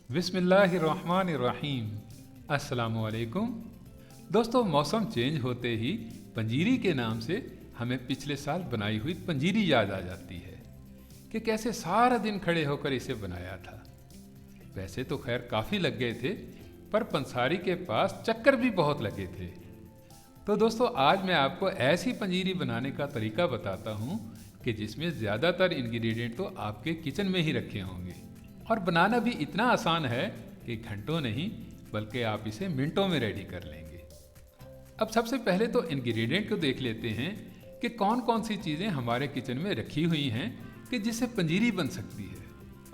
बिस्मिल्लाहिर्रहमानिर्रहीम। अस्सलामुअलैकुम। दोस्तों, मौसम चेंज होते ही पंजीरी के नाम से हमें पिछले साल बनाई हुई पंजीरी याद आ जाती है कि कैसे सारा दिन खड़े होकर इसे बनाया था। वैसे तो खैर काफ़ी लग गए थे, पर पंसारी के पास चक्कर भी बहुत लगे थे। तो दोस्तों, आज मैं आपको ऐसी पंजीरी बनाने का तरीका बताता हूँ कि जिसमें ज़्यादातर इंग्रेडिएंट तो आपके किचन में ही रखे होंगे और बनाना भी इतना आसान है कि घंटों नहीं बल्कि आप इसे मिनटों में रेडी कर लेंगे। अब सबसे पहले तो इंग्रेडिएंट को देख लेते हैं कि कौन कौन सी चीज़ें हमारे किचन में रखी हुई हैं कि जिससे पंजीरी बन सकती है,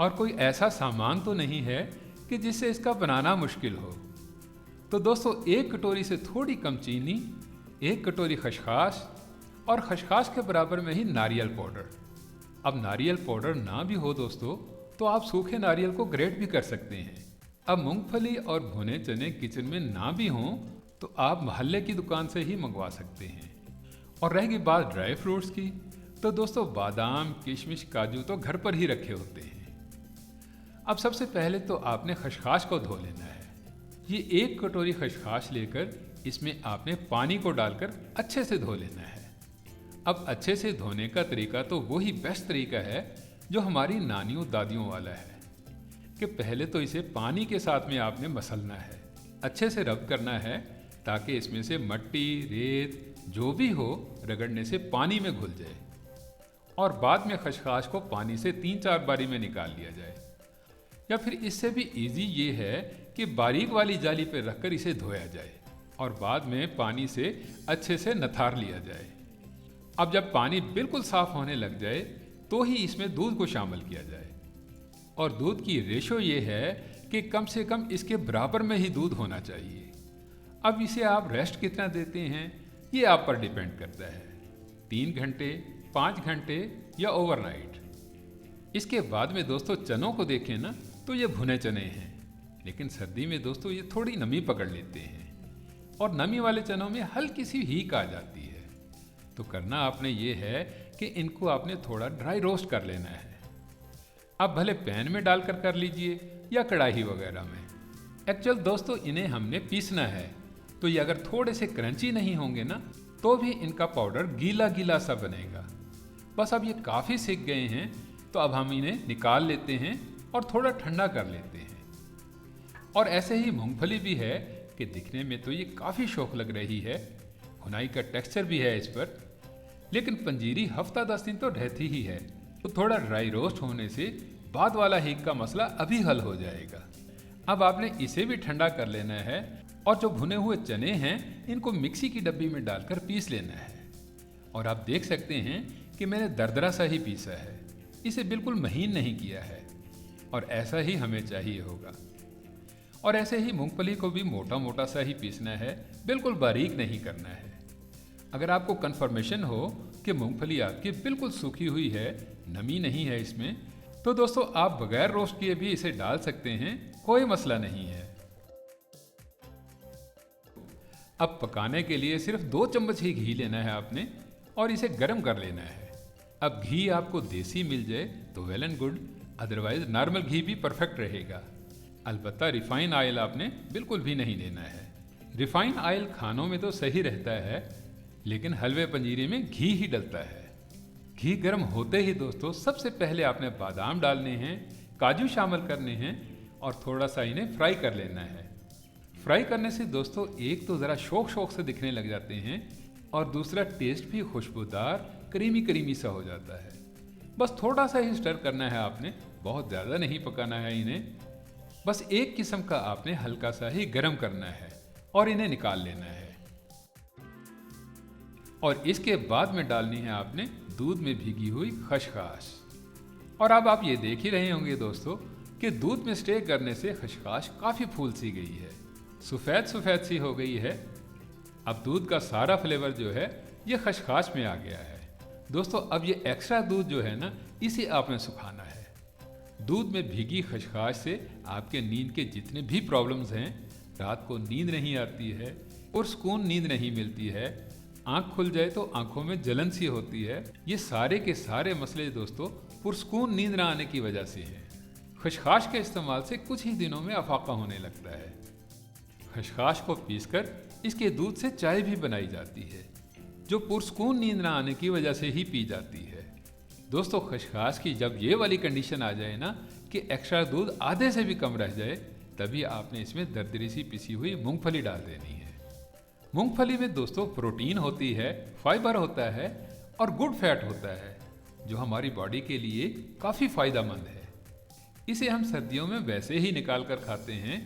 और कोई ऐसा सामान तो नहीं है कि जिससे इसका बनाना मुश्किल हो। तो दोस्तों, 1 कटोरी से थोड़ी कम चीनी, 1 कटोरी खसखस और खसखस के बराबर में ही नारियल पाउडर। अब नारियल पाउडर ना भी हो दोस्तों, तो आप सूखे नारियल को ग्रेट भी कर सकते हैं। अब मूंगफली और भुने चने किचन में ना भी हों तो आप मोहल्ले की दुकान से ही मंगवा सकते हैं। और रहेगी बात ड्राई फ्रूट्स की, तो दोस्तों बादाम, किशमिश, काजू तो घर पर ही रखे होते हैं। अब सबसे पहले तो आपने खसखस को धो लेना है। ये 1 कटोरी खसखस लेकर इसमें आपने पानी को डालकर अच्छे से धो लेना है। अब अच्छे से धोने का तरीका तो वही बेस्ट तरीका है जो हमारी नानियों दादियों वाला है कि पहले तो इसे पानी के साथ में आपने मसलना है, अच्छे से रब करना है ताकि इसमें से मट्टी, रेत जो भी हो रगड़ने से पानी में घुल जाए, और बाद में खसखस को पानी से 3-4 बारी में निकाल लिया जाए। या फिर इससे भी इजी ये है कि बारीक वाली जाली पर रखकर इसे धोया जाए और बाद में पानी से अच्छे से नथार लिया जाए। अब जब पानी बिल्कुल साफ होने लग जाए तो ही इसमें दूध को शामिल किया जाए, और दूध की रेशो ये है कि कम से कम इसके बराबर में ही दूध होना चाहिए। अब इसे आप रेस्ट कितना देते हैं ये आप पर डिपेंड करता है, 3 घंटे, 5 घंटे या ओवरनाइट। इसके बाद में दोस्तों चनों को देखें ना, तो ये भुने चने हैं, लेकिन सर्दी में दोस्तों ये थोड़ी नमी पकड़ लेते हैं और नमी वाले चनों में हल्की सी हीक आ जाती है। तो करना आपने ये है कि इनको आपने थोड़ा ड्राई रोस्ट कर लेना है। आप भले पैन में डालकर कर लीजिए या कढ़ाई वगैरह में। एक्चुअल दोस्तों इन्हें हमने पीसना है, तो ये अगर थोड़े से क्रंची नहीं होंगे ना तो भी इनका पाउडर गीला गीला सा बनेगा। बस अब ये काफ़ी सीख गए हैं, तो अब हम इन्हें निकाल लेते हैं और थोड़ा ठंडा कर लेते हैं। और ऐसे ही मूंगफली भी है कि दिखने में तो ये काफ़ी शौक लग रही है, भुनाई का टेक्सचर भी है इस पर, लेकिन पंजीरी हफ्ता 10 दिन तो रहती ही है। तो थोड़ा ड्राई रोस्ट होने से बाद वाला हीक का मसला अभी हल हो जाएगा। अब आपने इसे भी ठंडा कर लेना है और जो भुने हुए चने हैं इनको मिक्सी की डब्बी में डालकर पीस लेना है। और आप देख सकते हैं कि मैंने दरदरा सा ही पीसा है, इसे बिल्कुल महीन नहीं किया है, और ऐसा ही हमें चाहिए होगा। और ऐसे ही मूंगफली को भी मोटा मोटा सा ही पीसना है, बिल्कुल बारीक नहीं करना है। अगर आपको कंफर्मेशन हो कि मूंगफली आपकी बिल्कुल सूखी हुई है, नमी नहीं है इसमें, तो दोस्तों आप बगैर रोस्ट किए भी इसे डाल सकते हैं, कोई मसला नहीं है। अब पकाने के लिए सिर्फ 2 चम्मच ही घी लेना है आपने और इसे गर्म कर लेना है। अब घी आपको देसी मिल जाए तो well and good, otherwise normal घी भी परफेक्ट रहेगा। अलबत्ता रिफाइन ऑयल आपने बिल्कुल भी नहीं लेना है। रिफाइन ऑयल खानों में तो सही रहता है, लेकिन हलवे पंजीरी में घी ही डलता है। घी गर्म होते ही दोस्तों सबसे पहले आपने बादाम डालने हैं, काजू शामिल करने हैं और थोड़ा सा इन्हें फ्राई कर लेना है। फ्राई करने से दोस्तों एक तो ज़रा शौक से दिखने लग जाते हैं और दूसरा टेस्ट भी खुशबूदार क्रीमी क्रीमी सा हो जाता है। बस थोड़ा सा ही स्टर करना है आपने, बहुत ज़्यादा नहीं पकाना है इन्हें। बस एक किस्म का आपने हल्का सा ही गर्म करना है और इन्हें निकाल लेना है। और इसके बाद में डालनी है आपने दूध में भीगी हुई खसखस। और अब आप ये देख ही रहे होंगे दोस्तों कि दूध में स्टे करने से खसखस काफ़ी फूल सी गई है, सफ़ेद सी हो गई है। अब दूध का सारा फ्लेवर जो है ये खसखस में आ गया है। दोस्तों अब ये एक्स्ट्रा दूध जो है ना, इसे आपने सुखाना है। दूध में भीगी खसखस से आपके नींद के जितने भी प्रॉब्लम्स हैं, रात को नींद नहीं आती है, पुरसकून नींद नहीं मिलती है, आँख खुल जाए तो आँखों में जलन सी होती है, ये सारे के सारे मसले दोस्तों पुरसकून नींद ना आने की वजह से हैं। खशखाश के इस्तेमाल से कुछ ही दिनों में अफाका होने लगता है। खशखाश को पीसकर इसके दूध से चाय भी बनाई जाती है, जो पुरस्कून नींद न आने की वजह से ही पी जाती है। दोस्तों, खशखाश की जब ये वाली कंडीशन आ जाए ना कि एक्स्ट्रा दूध आधे से भी कम रह जाए, तभी आपने इसमें दरदरी सी पिसी हुई मूंगफली डाल देनी है। मूंगफली में दोस्तों प्रोटीन होती है, फाइबर होता है और गुड फैट होता है, जो हमारी बॉडी के लिए काफ़ी फ़ायदेमंद है। इसे हम सर्दियों में वैसे ही निकाल कर खाते हैं।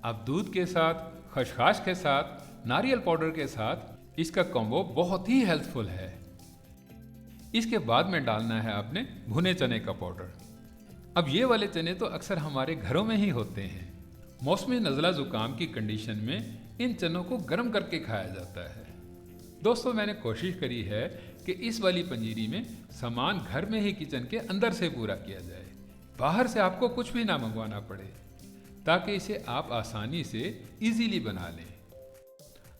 अब दूध के साथ, खशखाश के साथ, नारियल पाउडर के साथ इसका कॉम्बो बहुत ही हेल्थफुल है। इसके बाद में डालना है आपने भुने चने का पाउडर। अब ये वाले चने तो अक्सर हमारे घरों में ही होते हैं। मौसमी नज़ला ज़ुकाम की कंडीशन में इन चनों को गर्म करके खाया जाता है। दोस्तों, मैंने कोशिश करी है कि इस वाली पंजीरी में सामान घर में ही किचन के अंदर से पूरा किया जाए, बाहर से आपको कुछ भी ना मंगवाना पड़े, ताकि इसे आप आसानी से इजीली बना लें।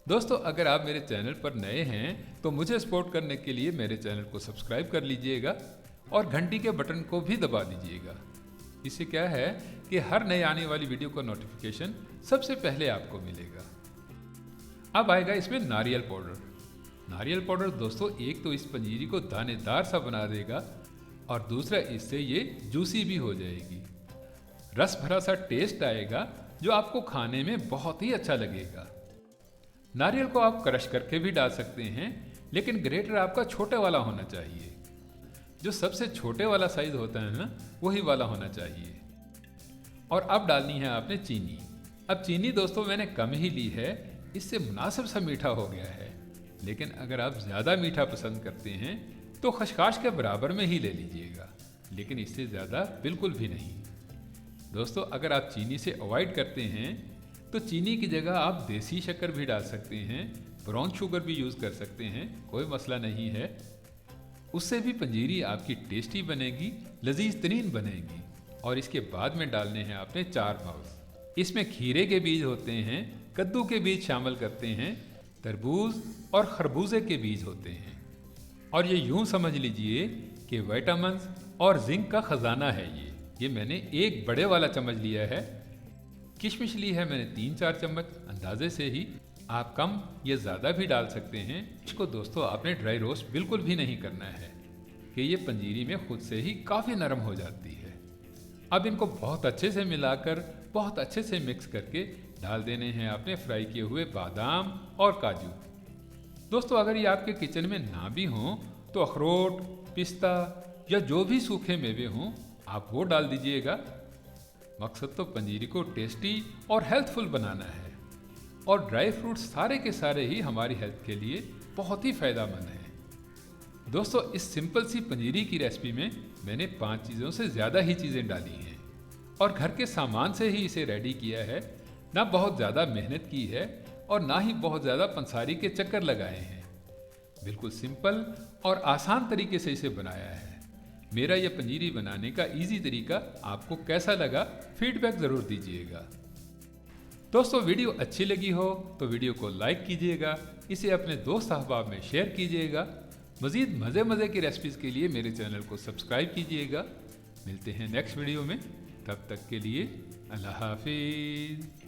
दोस्तों, अगर आप मेरे चैनल पर नए हैं तो मुझे सपोर्ट करने के लिए मेरे चैनल को सब्सक्राइब कर लीजिएगा और घंटी के बटन को भी दबा दीजिएगा। इससे क्या है कि हर नई आने वाली वीडियो का नोटिफिकेशन सबसे पहले आपको मिलेगा। अब आएगा इसमें नारियल पाउडर। नारियल पाउडर दोस्तों, एक तो इस पंजीरी को दानेदार सा बना देगा और दूसरा इससे ये जूसी भी हो जाएगी। रस भरा सा टेस्ट आएगा जो आपको खाने में बहुत ही अच्छा लगेगा। नारियल को आप क्रश करके भी डाल सकते हैं, लेकिन ग्रेटर आपका छोटे वाला होना चाहिए। जो सबसे छोटे वाला साइज होता है ना, वही वाला होना चाहिए। और अब डालनी है आपने चीनी। अब चीनी दोस्तों मैंने कम ही ली है, इससे मुनासिब सा मीठा हो गया है। लेकिन अगर आप ज़्यादा मीठा पसंद करते हैं तो खशखाश के बराबर में ही ले लीजिएगा, लेकिन इससे ज़्यादा बिल्कुल भी नहीं। दोस्तों, अगर आप चीनी से अवॉइड करते हैं तो चीनी की जगह आप देसी शक्कर भी डाल सकते हैं, ब्राउन शुगर भी यूज़ कर सकते हैं, कोई मसला नहीं है। उससे भी पंजीरी आपकी टेस्टी बनेगी, लजीज तरीन बनेगी। और इसके बाद में डालने हैं आपने 4 बाउल। इसमें खीरे के बीज होते हैं, कद्दू के बीज शामिल करते हैं, तरबूज और खरबूजे के बीज होते हैं। और ये यूं समझ लीजिए कि विटामिन्स और जिंक का खजाना है ये मैंने एक बड़े वाला चम्मच लिया है। किशमिश ली है मैंने 3-4 चम्मच, अंदाजे से ही। आप कम या ज़्यादा भी डाल सकते हैं। इसको दोस्तों आपने ड्राई रोस्ट बिल्कुल भी नहीं करना है कि ये पंजीरी में खुद से ही काफ़ी नरम हो जाती है। अब इनको बहुत अच्छे से मिलाकर, बहुत अच्छे से मिक्स करके डाल देने हैं आपने फ्राई किए हुए बादाम और काजू। दोस्तों, अगर ये आपके किचन में ना भी हों तो अखरोट, पिस्ता या जो भी सूखे मेवे हों आप वो डाल दीजिएगा। मकसद तो पंजीरी को टेस्टी और हेल्थफुल बनाना है। और ड्राई फ्रूट्स सारे के सारे ही हमारी हेल्थ के लिए बहुत ही फ़ायदेमंद हैं। दोस्तों, इस सिंपल सी पंजीरी की रेसिपी में मैंने 5 चीज़ों से ज़्यादा ही चीज़ें डाली हैं और घर के सामान से ही इसे रेडी किया है। ना बहुत ज़्यादा मेहनत की है और ना ही बहुत ज़्यादा पंसारी के चक्कर लगाए हैं। बिल्कुल सिंपल और आसान तरीके से इसे बनाया है। मेरा यह पंजीरी बनाने का इजी तरीका आपको कैसा लगा, फीडबैक ज़रूर दीजिएगा। दोस्तों, वीडियो अच्छी लगी हो तो वीडियो को लाइक कीजिएगा, इसे अपने दोस्त अहबाब में शेयर कीजिएगा। मज़ीद मज़े की रेसिपीज़ के लिए मेरे चैनल को सब्सक्राइब कीजिएगा। मिलते हैं नेक्स्ट वीडियो में, तब तक के लिए अल्लाह हाफिज़।